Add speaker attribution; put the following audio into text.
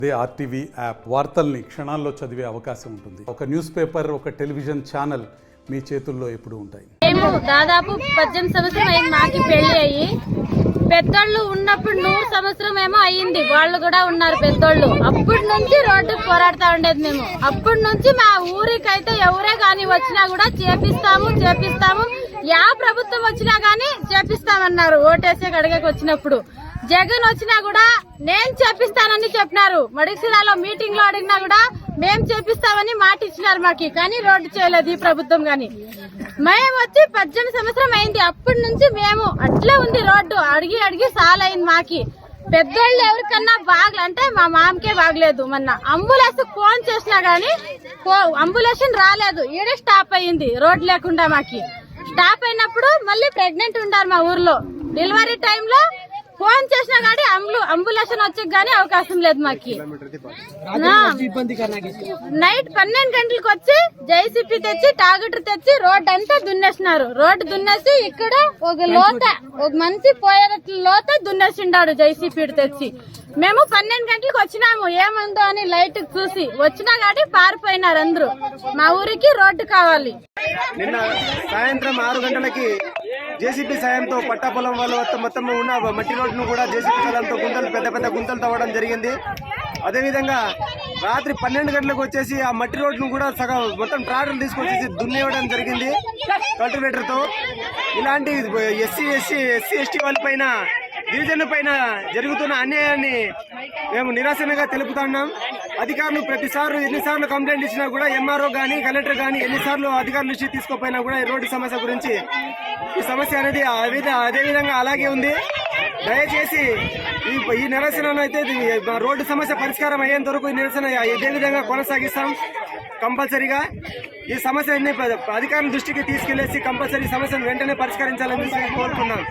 Speaker 1: అదే RTV app వార్తల్ని క్షణాల్లో చదివే అవకాశం ఉంటుంది. ఒక న్యూస్ పేపర్, ఒక టెలివిజన్ ఛానల్ మీ చేతుల్లో ఎప్పుడు ఉంటాయి.
Speaker 2: మేము దాదాపు 18 సంవత్సరం అయింది మాకి పెళ్లి అయ్యి. పెద్దోళ్ళు ఉన్నప్పుడు 100 సంవత్సరం ఏమో అయ్యింది, వాళ్ళు కూడా ఉన్నారు పెద్దోళ్ళు. అప్పటి నుంచి రోడ్డుకు పోరాడుతా ఉండేది మేము. అప్పటి నుంచి మా ఊరికైతే ఎవరే గాని వచ్చినా కూడా చేపిస్తాము. యా ప్రభుత్వం వచ్చినా గాని చేపిస్తామన్నారు. ఓటేసే గడిగకి వచ్చినప్పుడు జగన్ వచ్చినా కూడా నేను చేపిస్తానని చెప్పినారు. మడిసిరాలో మీటింగ్ లో అడిగినా కూడా మేము చేపిస్తామని మాట ఇచ్చినారు మాకి, కానీ రోడ్డు చేయలేదు ఈ ప్రభుత్వం. గాని మేము వచ్చి 18 సంవత్సరం అయింది. అప్పటి నుంచి మేము అట్లే ఉంది రోడ్డు. అడిగి సాలైంది మాకి. పెద్దోళ్ళు ఎవరికన్నా అంటే మా మామకే బాగలేదు. మొన్న అంబులెన్స్ ఫోన్ చేసినా గానీ అంబులెన్స్ రాలేదు. ఈడే స్టాప్ అయ్యింది రోడ్ లేకుండా. మాకి స్టాప్ అయినప్పుడు మళ్ళీ ప్రెగ్నెంట్ ఉండారు మా ఊర్లో. డెలివరీ టైంలో ఫోన్ చేసినా గానీ అంబులెన్స్ వచ్చే గానీ అవకాశం లేదు మాకి. నైట్ 12 గంటలకు వచ్చి జేసీబీ తెచ్చి టాగటర్ తెచ్చి రోడ్ అంతా దున్నేసినారు. రోడ్డు దున్నేసి ఇక్కడ ఒక మనిషి పోయేటట్లు లోత దున్నేసిండాడు జేసీబీ తెచ్చి. మేము 12 గంటలకు వచ్చినాము ఏముందో అని లైట్ చూసి వచ్చినా గానీ పారిపోయినారు అందరూ. మా ఊరికి రోడ్డు కావాలి.
Speaker 3: నిన్న సాయంత్రం 6 గంటలకి జేసీబీ సాయంతో పట్టా పొలం వాళ్ళు మొత్తం ఉన్న మట్టి రోడ్డును కూడా జేసీబీ సాయంతో పెద్ద గుంతలు తవ్వడం జరిగింది. అదేవిధంగా రాత్రి 12 గంటలకు వచ్చేసి ఆ మట్టి రోడ్డును కూడా సగం మొత్తం ట్రాక్టర్లు తీసుకొచ్చేసి దున్నేయడం జరిగింది కల్టివేటర్ తో. ఇలాంటి ఎస్సీ ఎస్టీ వాళ్ళ పైన, గిరిజనుల పైన జరుగుతున్న అన్యాయాన్ని మేము నిరసనగా తెలుపుతున్నాం. అధికారులు ప్రతిసారి ఎన్నిసార్లు కంప్లైంట్ ఇచ్చినా కూడా ఎంఆర్ఓ గానీ కలెక్టర్ గానీ ఎన్నిసార్లు అధికారుల దృష్టి తీసుకోపోయినా కూడా ఈ రోడ్డు సమస్య గురించి ఈ సమస్య అనేది అదేవిధంగా అలాగే ఉంది. దయచేసి ఈ నిరసనను అయితే రోడ్డు సమస్య పరిష్కారం అయ్యేంత వరకు ఈ నిరసన ఇదే విధంగా కొనసాగిస్తాం. కంపల్సరీగా ఈ సమస్య అధికారుల దృష్టికి తీసుకెళ్లేసి కంపల్సరీ సమస్యను వెంటనే పరిష్కరించాలని కోరుతున్నాం.